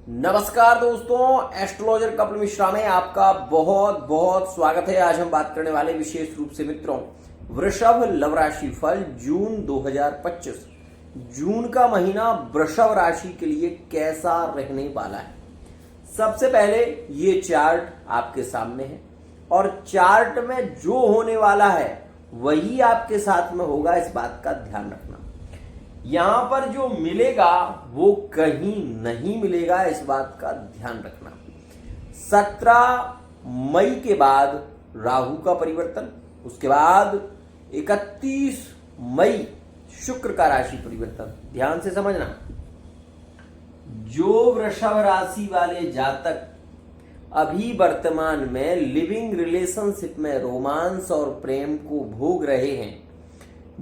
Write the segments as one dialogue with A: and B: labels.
A: नमस्कार दोस्तों, एस्ट्रोलॉजर कपिल मिश्रा में आपका बहुत बहुत स्वागत है। आज हम बात करने वाले विशेष रूप से मित्रों वृषभ लव राशि फल जून 2025। जून का महीना वृषभ राशि के लिए कैसा रहने वाला है। सबसे पहले ये चार्ट आपके सामने है और चार्ट में जो होने वाला है वही आपके साथ में होगा, इस बात का ध्यान रखना। यहां पर जो मिलेगा वो कहीं नहीं मिलेगा, इस बात का ध्यान रखना। 17 मई के बाद राहु का परिवर्तन, उसके बाद 31 मई शुक्र का राशि परिवर्तन। ध्यान से समझना, जो वृषभ राशि वाले जातक अभी वर्तमान में लिविंग रिलेशनशिप में रोमांस और प्रेम को भोग रहे हैं,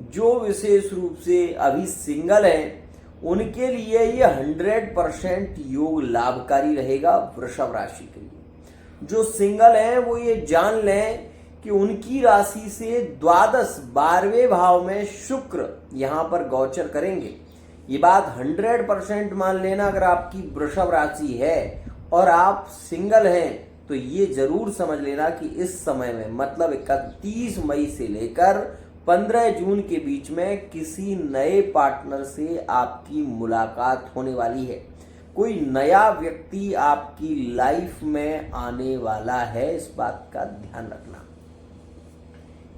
A: जो विशेष रूप से अभी सिंगल हैं, उनके लिए ये 100% योग लाभकारी रहेगा वृषभ राशि के लिए। जो सिंगल हैं वो ये जान लें कि उनकी राशि से द्वादश 12वें भाव में शुक्र यहां पर गोचर करेंगे। ये बात 100% मान लेना। अगर आपकी वृषभ राशि है और आप सिंगल हैं तो ये जरूर समझ लेना कि इस समय में मतलब 31 मई से लेकर 15 जून के बीच में किसी नए पार्टनर से आपकी मुलाकात होने वाली है। कोई नया व्यक्ति आपकी लाइफ में आने वाला है, इस बात का ध्यान रखना।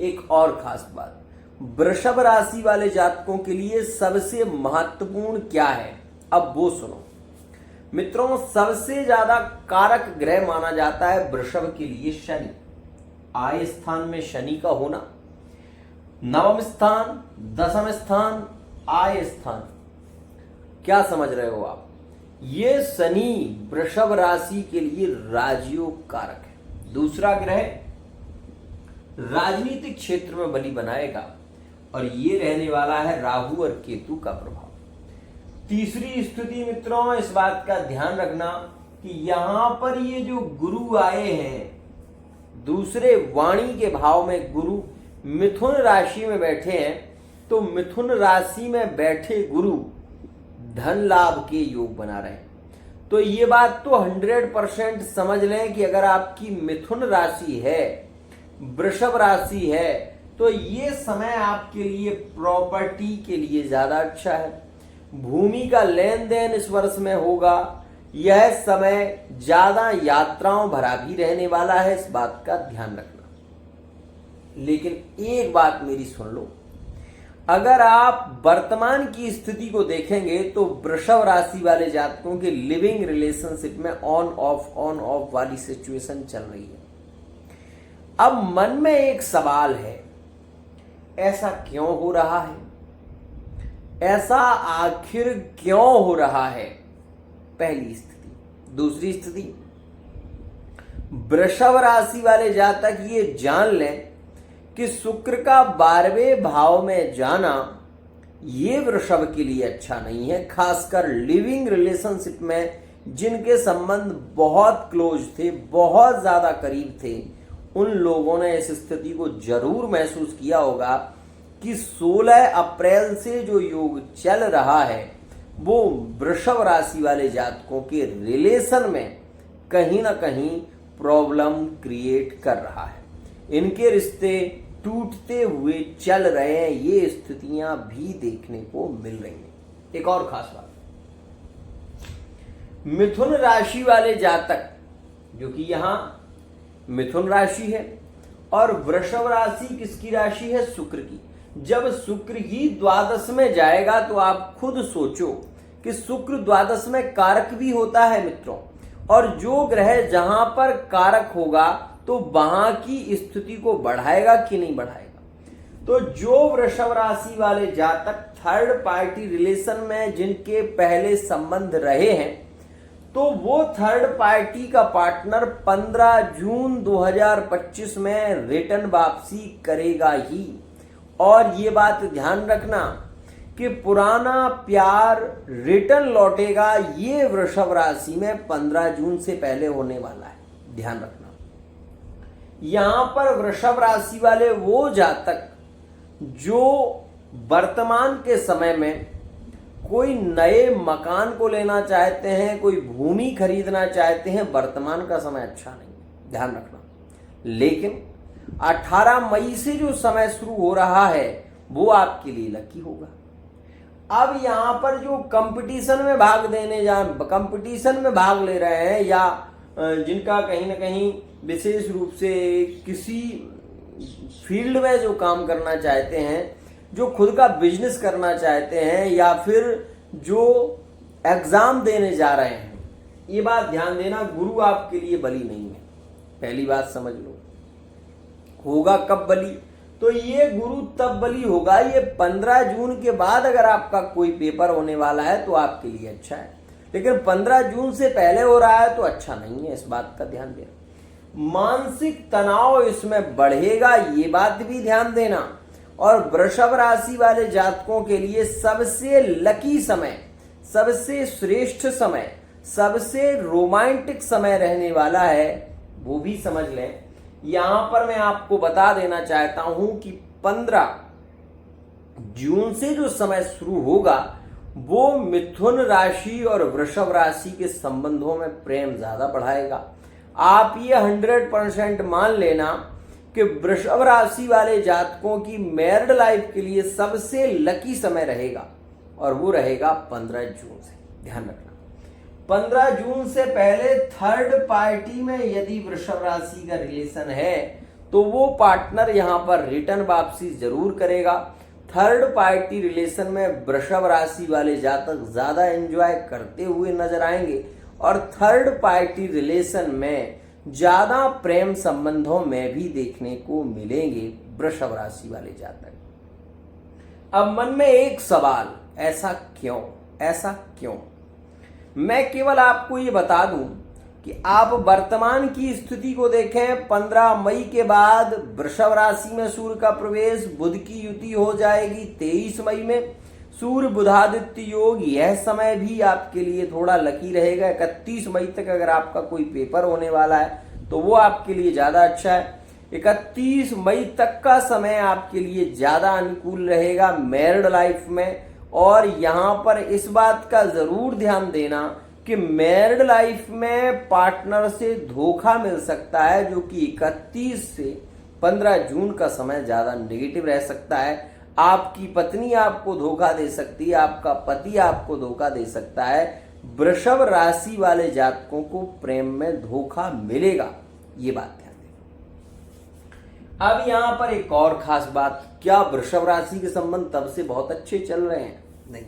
A: एक और खास बात, वृषभ राशि वाले जातकों के लिए सबसे महत्वपूर्ण क्या है, अब वो सुनो मित्रों। सबसे ज्यादा कारक ग्रह माना जाता है वृषभ के लिए शनि। आय स्थान में शनि का होना, नवम स्थान, दसम स्थान, आय स्थान, क्या समझ रहे हो आप। ये शनि वृषभ राशि के लिए राजयोग कारक है। दूसरा ग्रह राजनीतिक क्षेत्र में बलि बनाएगा और ये रहने वाला है राहु और केतु का प्रभाव। तीसरी स्थिति मित्रों, इस बात का ध्यान रखना कि यहां पर ये जो गुरु आए हैं, दूसरे वाणी के भाव में गुरु मिथुन राशि में बैठे हैं, तो मिथुन राशि में बैठे गुरु धन लाभ के योग बना रहे हैं। तो ये बात तो 100% समझ लें कि अगर आपकी मिथुन राशि है, वृषभ राशि है, तो ये समय आपके लिए प्रॉपर्टी के लिए ज्यादा अच्छा है। भूमि का लेन देन इस वर्ष में होगा। यह समय ज्यादा यात्राओं भरा भी रहने वाला है, इस बात का ध्यान रखना। लेकिन एक बात मेरी सुन लो, अगर आप वर्तमान की स्थिति को देखेंगे तो वृषभ राशि वाले जातकों के लिविंग रिलेशनशिप में ऑन ऑफ वाली सिचुएशन चल रही है। अब मन में एक सवाल है, ऐसा क्यों हो रहा है, ऐसा आखिर क्यों हो रहा है। पहली स्थिति। दूसरी स्थिति, वृषभ राशि वाले जातक ये जान लें कि शुक्र का 12वें भाव में जाना ये वृषभ के लिए अच्छा नहीं है। खासकर लिविंग रिलेशनशिप में जिनके संबंध बहुत क्लोज थे, बहुत ज्यादा करीब थे, उन लोगों ने इस स्थिति को जरूर महसूस किया होगा कि 16 अप्रैल से जो योग चल रहा है वो वृषभ राशि वाले जातकों के रिलेशन में कहीं ना कहीं प्रॉब्लम क्रिएट कर रहा है। इनके रिश्ते टूटते हुए चल रहे हैं, ये स्थितियां भी देखने को मिल रही हैं। एक और खास बात, मिथुन राशि वाले जातक, जो कि यहां मिथुन राशि है और वृषभ राशि किसकी राशि है, शुक्र की। जब शुक्र ही द्वादश में जाएगा तो आप खुद सोचो कि शुक्र द्वादश में कारक भी होता है मित्रों, और जो ग्रह जहां पर कारक होगा तो वहां की स्थिति को बढ़ाएगा कि नहीं बढ़ाएगा। तो जो वृषभ राशि वाले जातक थर्ड पार्टी रिलेशन में जिनके पहले संबंध रहे हैं, तो वो थर्ड पार्टी का पार्टनर 15 जून 2025 में रिटर्न वापसी करेगा ही। और ये बात ध्यान रखना कि पुराना प्यार रिटर्न लौटेगा, ये वृषभ राशि में 15 जून से पहले होने वाला है, ध्यान रखना। यहां पर वृषभ राशि वाले वो जातक जो वर्तमान के समय में कोई नए मकान को लेना चाहते हैं, कोई भूमि खरीदना चाहते हैं, वर्तमान का समय अच्छा नहीं है, ध्यान रखना। लेकिन 18 मई से जो समय शुरू हो रहा है वो आपके लिए लकी होगा। अब यहाँ पर जो कंपटीशन में कंपटीशन में भाग ले रहे हैं या जिनका कहीं ना कहीं विशेष रूप से किसी फील्ड में जो काम करना चाहते हैं, जो खुद का बिजनेस करना चाहते हैं, या फिर जो एग्जाम देने जा रहे हैं, ये बात ध्यान देना, गुरु आपके लिए बली नहीं है। पहली बात समझ लो। होगा कब बली? तो ये गुरु तब बली होगा, ये 15 जून के बाद अगर आपका कोई पेपर होने वाला है तो आपके लिए अच्छा है, लेकिन 15 जून से पहले हो रहा है तो अच्छा नहीं है, इस बात का ध्यान देना। मानसिक तनाव इसमें बढ़ेगा, ये बात भी ध्यान देना। और वृषभ राशि वाले जातकों के लिए सबसे लकी समय, सबसे श्रेष्ठ समय, सबसे रोमांटिक समय रहने वाला है, वो भी समझ लें। यहां पर मैं आपको बता देना चाहता हूं कि 15 जून से जो समय शुरू होगा वो मिथुन राशि और वृषभ राशि के संबंधों में प्रेम ज्यादा बढ़ाएगा। आप ये 100% मान लेना कि वृषभ राशि वाले जातकों की मैरिड लाइफ के लिए सबसे लकी समय रहेगा, और वो रहेगा 15 जून से। ध्यान रखना, 15 जून से पहले थर्ड पार्टी में यदि वृषभ राशि का रिलेशन है तो वो पार्टनर यहां पर रिटर्न वापसी जरूर करेगा। थर्ड पार्टी रिलेशन में वृषभ राशि वाले जातक ज्यादा एंजॉय करते हुए नजर आएंगे, और थर्ड पार्टी रिलेशन में ज्यादा प्रेम संबंधों में भी देखने को मिलेंगे वृषभ राशि वाले जातक। अब मन में एक सवाल, ऐसा क्यों? ऐसा क्यों? मैं केवल आपको ये बता दूं कि आप वर्तमान की स्थिति को देखें। 15 मई के बाद वृषभ राशि में सूर्य का प्रवेश, बुध की युति हो जाएगी 23 मई में, सूर्य बुधादित्य योग। यह समय भी आपके लिए थोड़ा लकी रहेगा। 31 मई तक अगर आपका कोई पेपर होने वाला है तो वो आपके लिए ज्यादा अच्छा है। 31 मई तक का समय आपके लिए ज्यादा अनुकूल रहेगा मैरिड लाइफ में। और यहां पर इस बात का जरूर ध्यान देना कि मैरिड लाइफ में पार्टनर से धोखा मिल सकता है, जो कि 31 से 15 जून का समय ज्यादा नेगेटिव रह सकता है। आपकी पत्नी आपको धोखा दे सकती है, आपका पति आपको धोखा दे सकता है। वृषभ राशि वाले जातकों को प्रेम में धोखा मिलेगा, ये बात ध्यान दें। अब यहां पर एक और खास बात, क्या वृषभ राशि के संबंध तब से बहुत अच्छे चल रहे हैं? नहीं।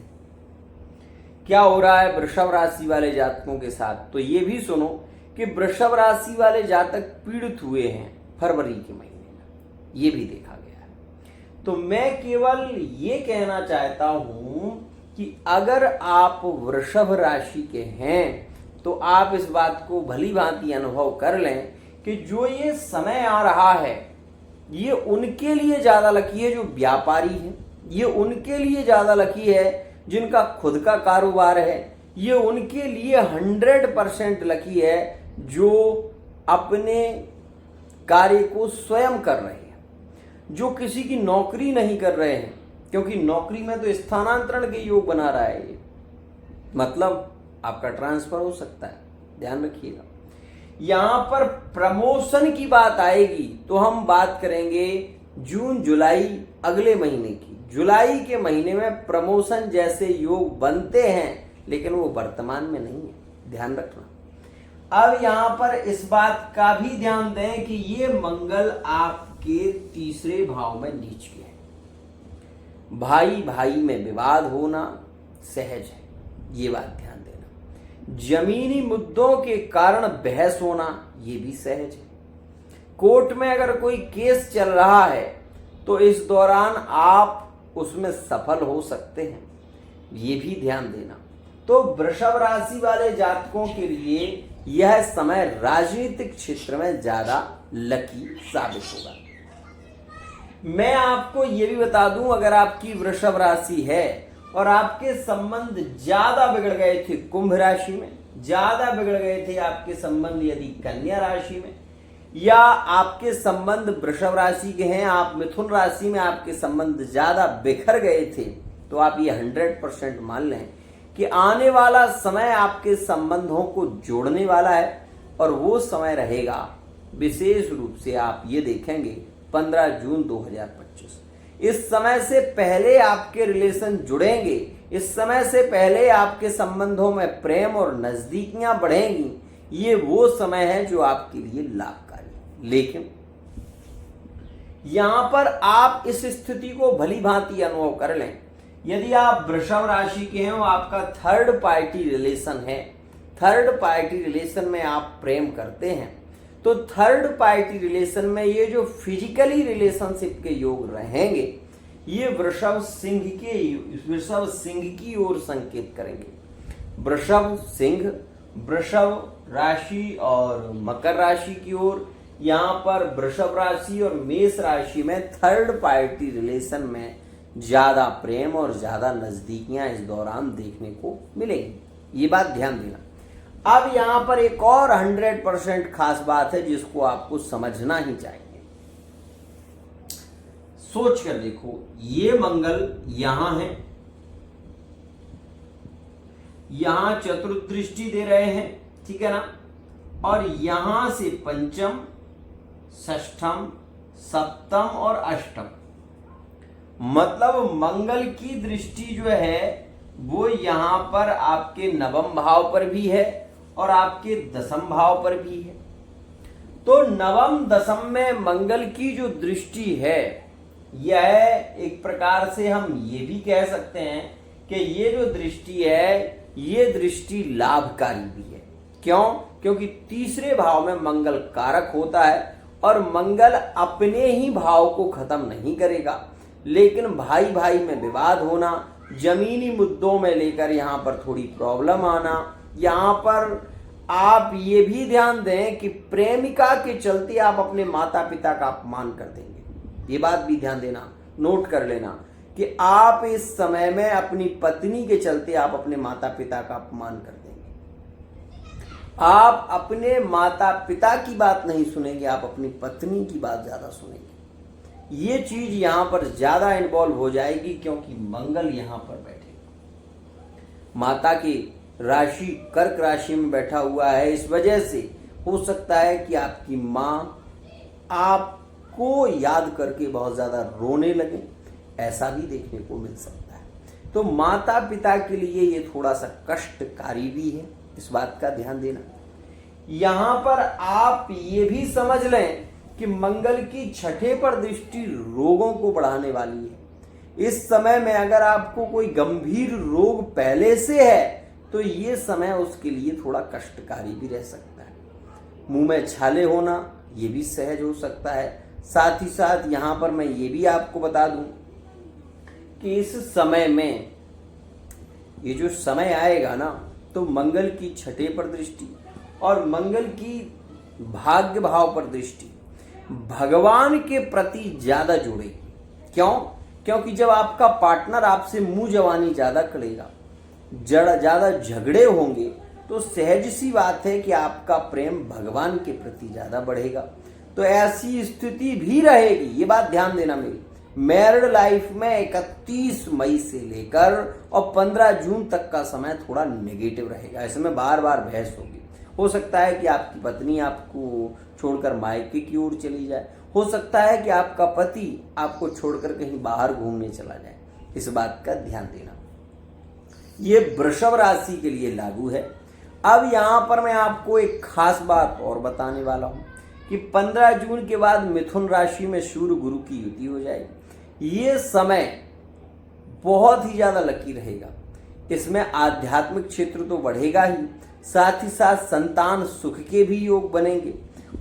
A: क्या हो रहा है वृषभ राशि वाले जातकों के साथ? तो ये भी सुनो कि वृषभ राशि वाले जातक पीड़ित हुए हैं फरवरी के महीने में, ये भी देखा गया है। तो मैं केवल ये कहना चाहता हूं कि अगर आप वृषभ राशि के हैं तो आप इस बात को भली भांति अनुभव कर लें कि जो ये समय आ रहा है ये उनके लिए ज्यादा लकी है जो व्यापारी है, ये उनके लिए ज्यादा लकी है जिनका खुद का कारोबार है, ये उनके लिए 100% लकी है जो अपने कार्य को स्वयं कर रहे हैं, जो किसी की नौकरी नहीं कर रहे हैं, क्योंकि नौकरी में तो स्थानांतरण के योग बना रहा है ये, मतलब आपका ट्रांसफर हो सकता है, ध्यान रखिएगा। यहां पर प्रमोशन की बात आएगी तो हम बात करेंगे जून जुलाई अगले महीने की। जुलाई के महीने में प्रमोशन जैसे योग बनते हैं, लेकिन वो वर्तमान में नहीं है, ध्यान रखना। अब यहां पर इस बात का भी ध्यान दें कि ये मंगल आपके तीसरे भाव में नीच के है। भाई भाई में विवाद होना सहज है, ये बात ध्यान देना। जमीनी मुद्दों के कारण बहस होना ये भी सहज है। कोर्ट में अगर कोई केस चल रहा है तो इस दौरान आप उसमें सफल हो सकते हैं, ये भी ध्यान देना। तो वृषभ राशि वाले जातकों के लिए यह समय राजनीतिक क्षेत्र में ज्यादा लकी साबित होगा। मैं आपको यह भी बता दूं, अगर आपकी वृषभ राशि है और आपके संबंध ज्यादा बिगड़ गए थे कुंभ राशि में, ज्यादा बिगड़ गए थे आपके संबंध यदि कन्या राशि में, या आपके संबंध वृषभ राशि के हैं, आप मिथुन राशि में आपके संबंध ज्यादा बिखर गए थे, तो आप ये 100% मान लें कि आने वाला समय आपके संबंधों को जोड़ने वाला है और वो समय रहेगा विशेष रूप से आप ये देखेंगे 15 जून 2025। इस समय से पहले आपके रिलेशन जुड़ेंगे, इस समय से पहले आपके संबंधों में प्रेम और नजदीकियां बढ़ेंगी। ये वो समय है जो आपके लिए लाभकारी है। लेकिन यहां पर आप इस स्थिति को भली भांति अनुभव कर लें। यदि आप वृषभ राशि के हैं और आपका थर्ड पार्टी रिलेशन है, थर्ड पार्टी रिलेशन में आप प्रेम करते हैं, तो थर्ड पार्टी रिलेशन में ये जो फिजिकली रिलेशनशिप के योग रहेंगे ये वृषभ सिंह की ओर संकेत करेंगे। वृषभ सिंह, वृषभ राशि और मकर राशि की ओर। यहाँ पर वृषभ राशि और मेष राशि में थर्ड पार्टी रिलेशन में ज्यादा प्रेम और ज्यादा नजदीकियां इस दौरान देखने को मिलेगी। ये बात ध्यान देना। अब यहां पर एक और 100% खास बात है जिसको आपको समझना ही चाहिए। सोच कर देखो, ये मंगल यहां है, यहां चतुर्दृष्टि दे रहे हैं, ठीक है ना, और यहां से पंचम, षष्ठम, सप्तम और अष्टम, मतलब मंगल की दृष्टि जो है वो यहां पर आपके नवम भाव पर भी है और आपके दसम भाव पर भी है। तो नवम दसम में मंगल की जो दृष्टि है यह एक प्रकार से हम ये भी कह सकते हैं कि ये जो दृष्टि है ये दृष्टि लाभकारी भी है। क्यों? क्योंकि तीसरे भाव में मंगल कारक होता है और मंगल अपने ही भाव को खत्म नहीं करेगा, लेकिन भाई भाई में विवाद होना, जमीनी मुद्दों में लेकर यहाँ पर थोड़ी प्रॉब्लम आना, यहाँ पर आप ये भी ध्यान दें कि प्रेमिका के चलते आप अपने माता पिता का अपमान कर देंगे। ये बात भी ध्यान देना, नोट कर लेना कि आप इस समय में अपनी पत्नी के चलते आप अपने माता पिता का अपमान कर देंगे। आप अपने माता पिता की बात नहीं सुनेंगे, आप अपनी पत्नी की बात ज्यादा सुनेंगे। ये चीज यहां पर ज्यादा इन्वॉल्व हो जाएगी क्योंकि मंगल यहां पर बैठे, माता की राशि कर्क राशि में बैठा हुआ है। इस वजह से हो सकता है कि आपकी मां आपको याद करके बहुत ज्यादा रोने लगे, ऐसा भी देखने को मिल सकता है। तो माता पिता के लिए ये थोड़ा सा कष्टकारी भी है, इस बात का ध्यान देना। यहां पर आप ये भी समझ लें कि मंगल की छठे पर दृष्टि रोगों को बढ़ाने वाली है। इस समय में अगर आपको कोई गंभीर रोग पहले से है तो ये समय उसके लिए थोड़ा कष्टकारी भी रह सकता है। मुंह में छाले होना ये भी सहज हो सकता है। साथ ही साथ यहां पर मैं ये भी आपको बता दूं कि इस समय में ये जो समय आएगा ना, तो मंगल की छठे पर दृष्टि और मंगल की भाग्य भाव पर दृष्टि भगवान के प्रति ज्यादा जुड़ेगी। क्यों? क्योंकि जब आपका पार्टनर आपसे मुंह जवानी ज्यादा करेगा, ज्यादा झगड़े होंगे, तो सहज सी बात है कि आपका प्रेम भगवान के प्रति ज्यादा बढ़ेगा। तो ऐसी स्थिति भी रहेगी, ये बात ध्यान देना मेरी। मैरिड लाइफ में 31 मई से लेकर और 15 जून तक का समय थोड़ा नेगेटिव रहेगा। इसमें बार बार बहस होगी। हो सकता है कि आपकी पत्नी आपको छोड़कर मायके की ओर चली जाए, हो सकता है कि आपका पति आपको छोड़कर कहीं बाहर घूमने चला जाए। इस बात का ध्यान देना। ये वृषभ राशि के लिए लागू है। अब यहां पर मैं आपको एक खास बात और बताने वाला हूं कि 15 जून के बाद मिथुन राशि में सूर्य गुरु की युति हो जाएगी। ये समय बहुत ही ज्यादा लकी रहेगा। इसमें आध्यात्मिक क्षेत्र तो बढ़ेगा ही, साथ ही साथ संतान सुख के भी योग बनेंगे।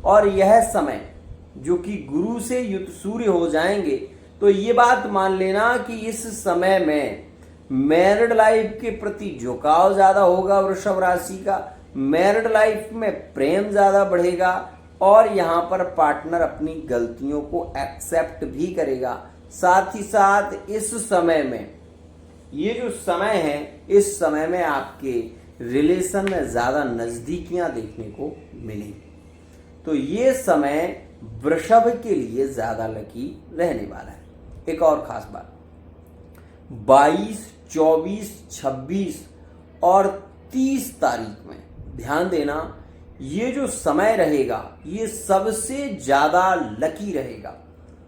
A: और यह समय जो कि गुरु से युक्त सूर्य हो जाएंगे, तो ये बात मान लेना कि इस समय में मैरिड लाइफ के प्रति झुकाव ज्यादा होगा वृषभ राशि का। मैरिड लाइफ में प्रेम ज्यादा बढ़ेगा और यहाँ पर पार्टनर अपनी गलतियों को एक्सेप्ट भी करेगा। साथ ही साथ इस समय में, ये जो समय है, इस समय में आपके रिलेशन में ज्यादा नजदीकियां देखने को मिलेंगी। तो ये समय वृषभ के लिए ज्यादा लकी रहने वाला है। एक और खास बात, 22, 24, 26 और 30 तारीख में। ध्यान देना, ये जो समय रहेगा ये सबसे ज्यादा लकी रहेगा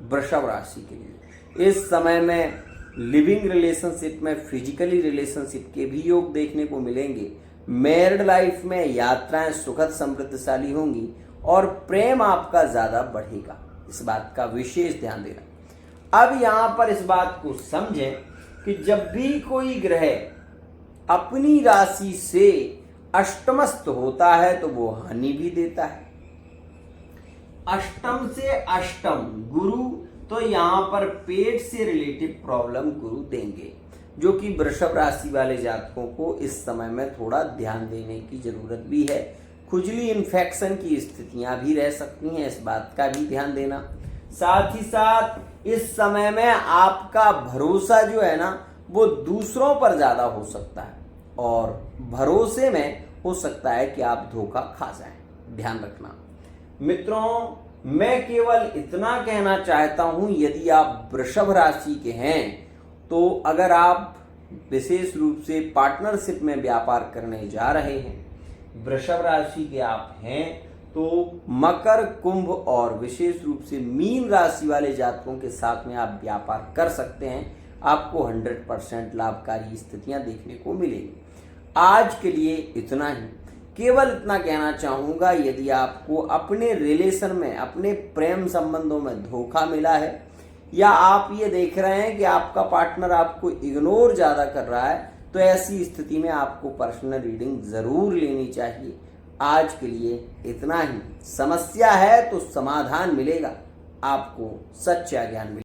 A: वृषभ राशि के लिए। इस समय में लिविंग रिलेशनशिप में फिजिकली रिलेशनशिप के भी योग देखने को मिलेंगे। मैरिड लाइफ में यात्राएं सुखद समृद्धशाली होंगी और प्रेम आपका ज्यादा बढ़ेगा। इस बात का विशेष ध्यान देना। अब यहां पर इस बात को समझें कि जब भी कोई ग्रह अपनी राशि से अष्टमस्थ होता है तो वो हानि भी देता है। अष्टम से अष्टम गुरु, तो यहां पर पेट से रिलेटेड प्रॉब्लम गुरु देंगे, जो कि वृषभ राशि वाले जातकों को इस समय में थोड़ा ध्यान देने की जरूरत भी है। खुजली इन्फेक्शन की स्थितियां भी रह सकती हैं, इस बात का भी ध्यान देना। साथ ही साथ इस समय में आपका भरोसा जो है ना वो दूसरों पर ज्यादा हो सकता है और भरोसे में हो सकता है कि आप धोखा खा जाएं। ध्यान रखना मित्रों, मैं केवल इतना कहना चाहता हूं, यदि आप वृषभ राशि के हैं तो अगर आप विशेष रूप से पार्टनरशिप में व्यापार करने जा रहे हैं, वृषभ राशि के आप हैं, तो मकर, कुंभ और विशेष रूप से मीन राशि वाले जातकों के साथ में आप व्यापार कर सकते हैं। आपको 100% लाभकारी स्थितियां देखने को मिलेगी। आज के लिए इतना ही। केवल इतना कहना चाहूंगा, यदि आपको अपने रिलेशन में, अपने प्रेम संबंधों में धोखा मिला है या आप ये देख रहे हैं कि आपका पार्टनर आपको इग्नोर ज्यादा कर रहा है, तो ऐसी स्थिति में आपको पर्सनल रीडिंग जरूर लेनी चाहिए। आज के लिए इतना ही। समस्या है तो समाधान मिलेगा, आपको सच्चा ज्ञान मिलेगा।